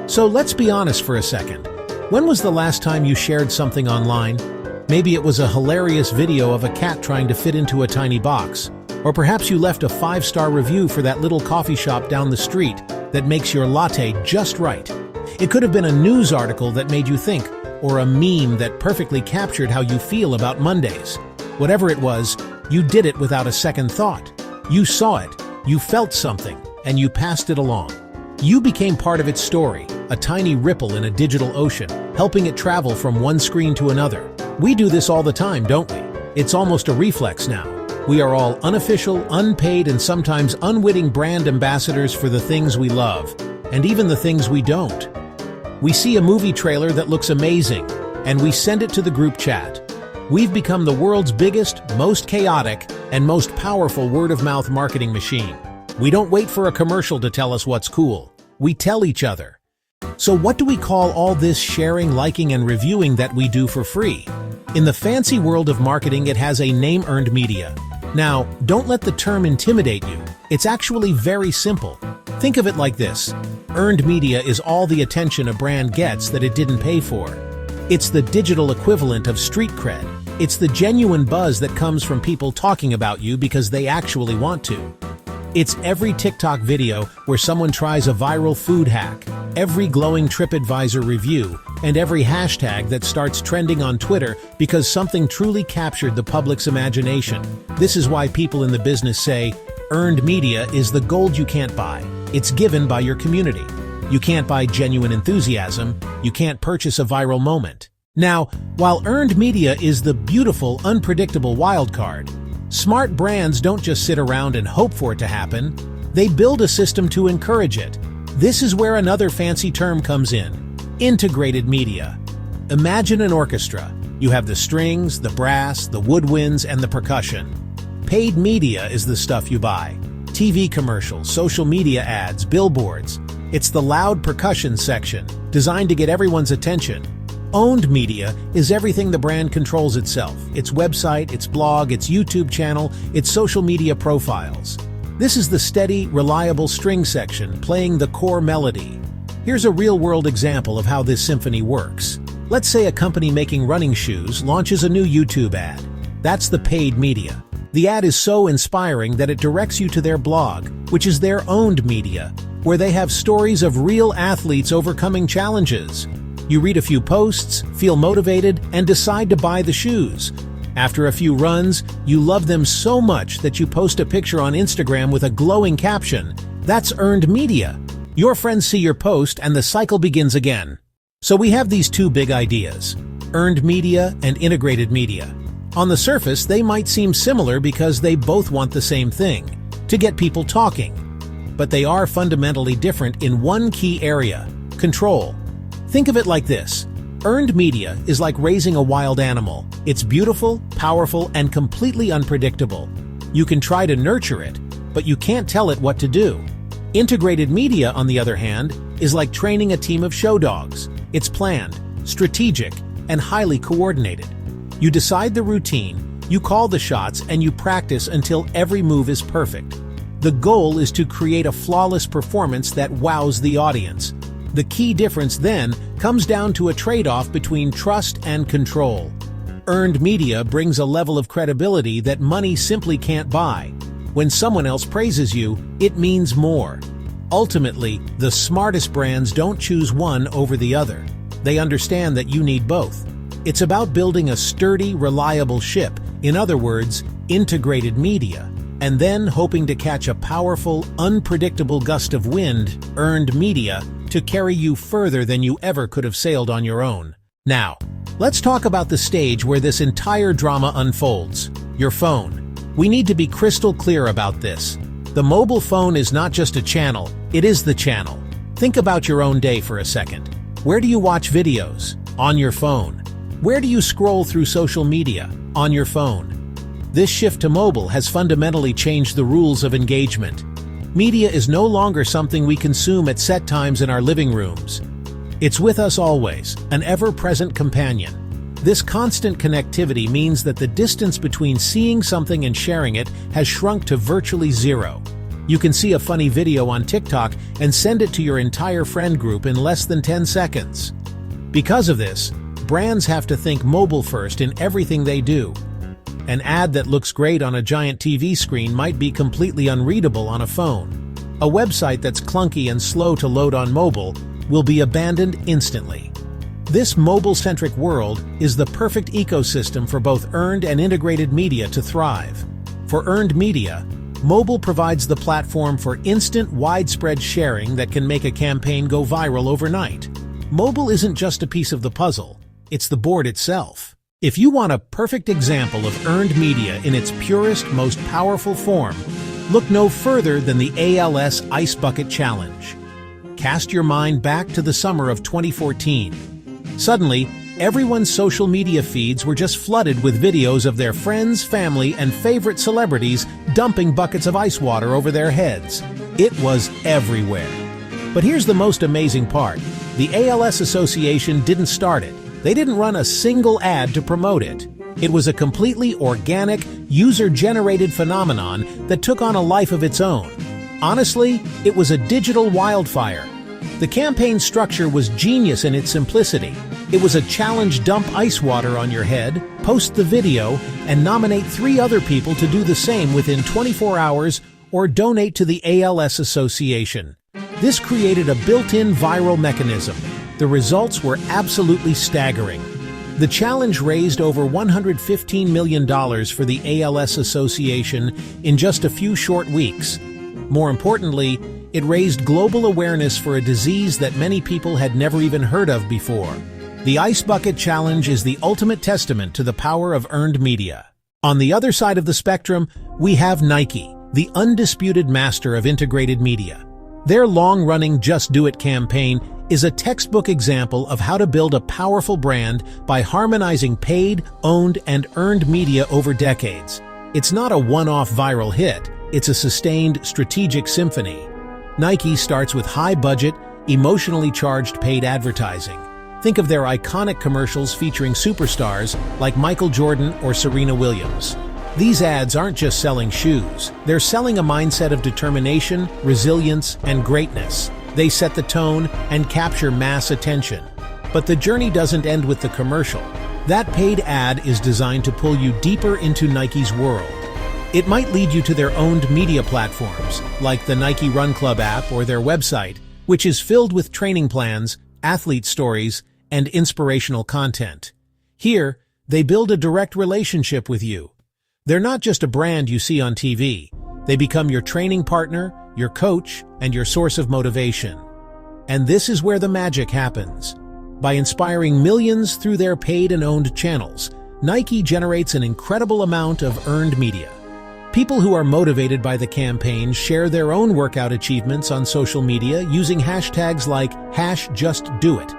So let's be honest for a second. When was the last time you shared something online? Maybe it was a hilarious video of a cat trying to fit into a tiny box. Or perhaps you left a 5-star review for that little coffee shop down the street that makes your latte just right. It could have been a news article that made you think, or a meme that perfectly captured how you feel about Mondays. Whatever it was, you did it without a second thought. You saw it, you felt something, and you passed it along. You became part of its story, a tiny ripple in a digital ocean, helping it travel from one screen to another. We do this all the time, don't we? It's almost a reflex now. We are all unofficial, unpaid, and sometimes unwitting brand ambassadors for the things we love, and even the things we don't. We see a movie trailer that looks amazing, and we send it to the group chat. We've become the world's biggest, most chaotic, and most powerful word-of-mouth marketing machine. We don't wait for a commercial to tell us what's cool. We tell each other. So what do we call all this sharing, liking, and reviewing that we do for free? In the fancy world of marketing, it has a name: earned media. Now, don't let the term intimidate you. It's actually very simple. Think of it like this. Earned media is all the attention a brand gets that it didn't pay for. It's the digital equivalent of street cred. It's the genuine buzz that comes from people talking about you because they actually want to. It's every TikTok video where someone tries a viral food hack, every glowing TripAdvisor review, and every hashtag that starts trending on Twitter because something truly captured the public's imagination. This is why people in the business say, earned media is the gold you can't buy. It's given by your community. You can't buy genuine enthusiasm. You can't purchase a viral moment. Now, while earned media is the beautiful, unpredictable wild card, smart brands don't just sit around and hope for it to happen. They build a system to encourage it. This is where another fancy term comes in: integrated media. Imagine an orchestra. You have the strings, the brass, the woodwinds, and the percussion. Paid media is the stuff you buy. TV commercials, social media ads, billboards. It's the loud percussion section, designed to get everyone's attention. Owned media is everything the brand controls itself: its website, its blog, its YouTube channel, its social media profiles. This is the steady, reliable string section, playing the core melody. Here's a real-world example of how this symphony works. Let's say a company making running shoes launches a new YouTube ad. That's the paid media. The ad is so inspiring that it directs you to their blog, which is their owned media, where they have stories of real athletes overcoming challenges. You read a few posts, feel motivated, and decide to buy the shoes. After a few runs, you love them so much that you post a picture on Instagram with a glowing caption. That's earned media. Your friends see your post and the cycle begins again. So we have these two big ideas: earned media and integrated media. On the surface, they might seem similar because they both want the same thing: to get people talking. But they are fundamentally different in one key area: control. Think of it like this. Earned media is like raising a wild animal. It's beautiful, powerful, and completely unpredictable. You can try to nurture it, but you can't tell it what to do. Integrated media, on the other hand, is like training a team of show dogs. It's planned, strategic, and highly coordinated. You decide the routine, you call the shots, and you practice until every move is perfect. The goal is to create a flawless performance that wows the audience. The key difference then comes down to a trade-off between trust and control. Earned media brings a level of credibility that money simply can't buy. When someone else praises you, it means more. Ultimately, the smartest brands don't choose one over the other. They understand that you need both. It's about building a sturdy, reliable ship, in other words, integrated media, and then hoping to catch a powerful, unpredictable gust of wind, earned media, to carry you further than you ever could have sailed on your own. Now, let's talk about the stage where this entire drama unfolds: your phone. We need to be crystal clear about this. The mobile phone is not just a channel, it is the channel. Think about your own day for a second. Where do you watch videos? On your phone. Where do you scroll through social media? On your phone. This shift to mobile has fundamentally changed the rules of engagement. Media is no longer something we consume at set times in our living rooms. It's with us always, an ever-present companion. This constant connectivity means that the distance between seeing something and sharing it has shrunk to virtually zero. You can see a funny video on TikTok and send it to your entire friend group in less than 10 seconds. Because of this, brands have to think mobile first in everything they do. An ad that looks great on a giant TV screen might be completely unreadable on a phone. A website that's clunky and slow to load on mobile will be abandoned instantly. This mobile-centric world is the perfect ecosystem for both earned and integrated media to thrive. For earned media, mobile provides the platform for instant, widespread sharing that can make a campaign go viral overnight. Mobile isn't just a piece of the puzzle, it's the board itself. If you want a perfect example of earned media in its purest, most powerful form, look no further than the ALS Ice Bucket Challenge. Cast your mind back to the summer of 2014. Suddenly, everyone's social media feeds were just flooded with videos of their friends, family, and favorite celebrities dumping buckets of ice water over their heads. It was everywhere. But here's the most amazing part. The ALS Association didn't start it. They didn't run a single ad to promote it. It was a completely organic, user-generated phenomenon that took on a life of its own. Honestly, it was a digital wildfire. The campaign structure was genius in its simplicity. It was a challenge: dump ice water on your head, post the video, and nominate 3 other people to do the same within 24 hours or donate to the ALS Association. This created a built-in viral mechanism. The results were absolutely staggering. The challenge raised over $115 million for the ALS Association in just a few short weeks. More importantly, it raised global awareness for a disease that many people had never even heard of before. The Ice Bucket Challenge is the ultimate testament to the power of earned media. On the other side of the spectrum, we have Nike, the undisputed master of integrated media. Their long-running Just Do It campaign is a textbook example of how to build a powerful brand by harmonizing paid, owned, and earned media over decades. It's not a one-off viral hit, it's a sustained, strategic symphony. Nike starts with high-budget, emotionally charged paid advertising. Think of their iconic commercials featuring superstars like Michael Jordan or Serena Williams. These ads aren't just selling shoes, they're selling a mindset of determination, resilience, and greatness. They set the tone and capture mass attention. But the journey doesn't end with the commercial. That paid ad is designed to pull you deeper into Nike's world. It might lead you to their owned media platforms, like the Nike Run Club app or their website, which is filled with training plans, athlete stories, and inspirational content. Here, they build a direct relationship with you. They're not just a brand you see on TV. They become your training partner, your coach, and your source of motivation. And this is where the magic happens. By inspiring millions through their paid and owned channels, Nike generates an incredible amount of earned media. People who are motivated by the campaign share their own workout achievements on social media using hashtags like #JustDoIt.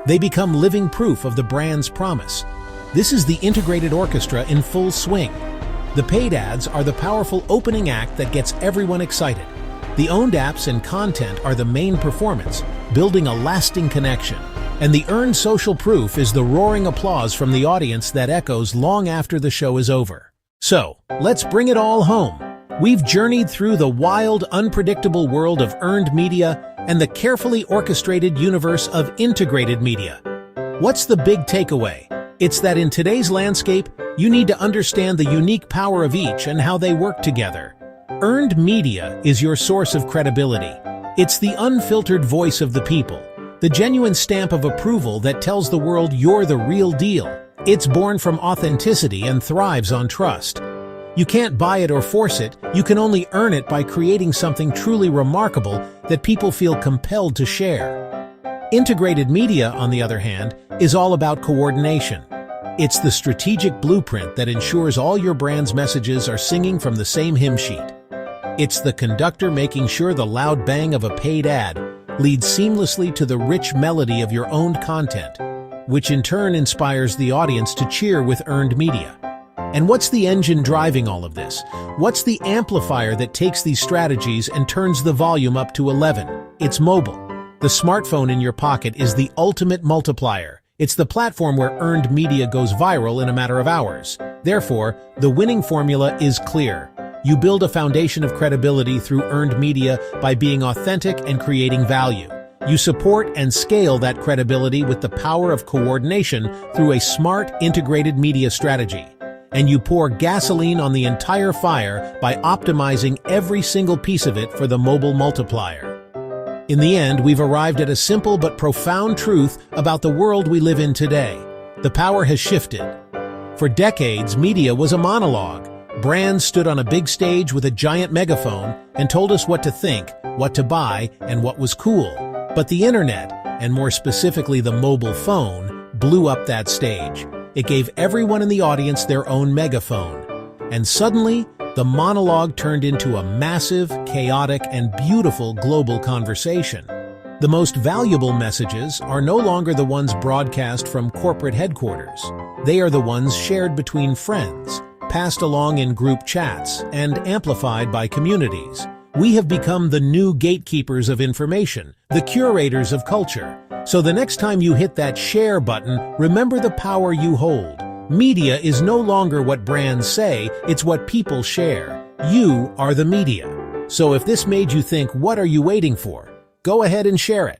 They become living proof of the brand's promise. This is the integrated orchestra in full swing. The paid ads are the powerful opening act that gets everyone excited. The owned apps and content are the main performance, building a lasting connection. And the earned social proof is the roaring applause from the audience that echoes long after the show is over. So, let's bring it all home. We've journeyed through the wild, unpredictable world of earned media and the carefully orchestrated universe of integrated media. What's the big takeaway? It's that in today's landscape, you need to understand the unique power of each and how they work together. Earned media is your source of credibility. It's the unfiltered voice of the people, the genuine stamp of approval that tells the world you're the real deal. It's born from authenticity and thrives on trust. You can't buy it or force it, you can only earn it by creating something truly remarkable that people feel compelled to share. Integrated media, on the other hand, is all about coordination. It's the strategic blueprint that ensures all your brand's messages are singing from the same hymn sheet. It's the conductor making sure the loud bang of a paid ad leads seamlessly to the rich melody of your owned content, which in turn inspires the audience to cheer with earned media. And what's the engine driving all of this? What's the amplifier that takes these strategies and turns the volume up to 11? It's mobile. The smartphone in your pocket is the ultimate multiplier. It's the platform where earned media goes viral in a matter of hours. Therefore, the winning formula is clear. You build a foundation of credibility through earned media by being authentic and creating value. You support and scale that credibility with the power of coordination through a smart, integrated media strategy. And you pour gasoline on the entire fire by optimizing every single piece of it for the mobile multiplier. In the end, we've arrived at a simple but profound truth about the world we live in today. The power has shifted. For decades, media was a monologue. Brands stood on a big stage with a giant megaphone and told us what to think, what to buy, and what was cool. But the internet, and more specifically the mobile phone, blew up that stage. It gave everyone in the audience their own megaphone. And suddenly, the monologue turned into a massive, chaotic, and beautiful global conversation. The most valuable messages are no longer the ones broadcast from corporate headquarters. They are the ones shared between friends, passed along in group chats, and amplified by communities. We have become the new gatekeepers of information, the curators of culture. So the next time you hit that share button, remember the power you hold. Media is no longer what brands say, it's what people share. You are the media. So if this made you think, what are you waiting for? Go ahead and share it.